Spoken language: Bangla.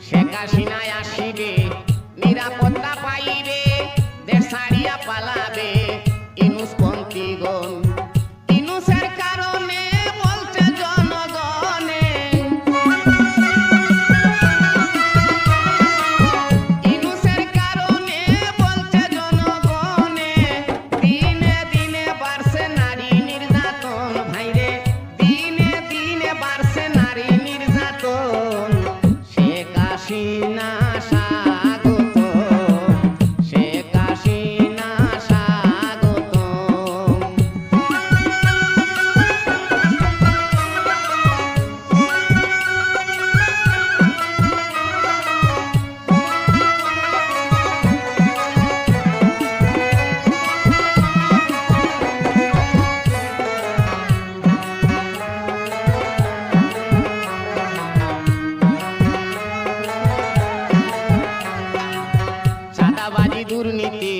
শেখ হাসিনা আসিবে নিরাপত্তা পাইবে দেশ ছাড়িয়া পালাবে ইনুসপন্থীগণ ইনুসের কারণে বলছে জনগণে ইনুসের কারণে বলছে জনগণে দিনে দিনে বাড়ছে নারী নির্যাতন ভাইরে দিনে দিনে বাড়ছে নারী নির্যাতন শেখ হাসিনা স্বাগত শেখ হাসিনা স্বাগত চাঁদাবাজি দুর্নীতি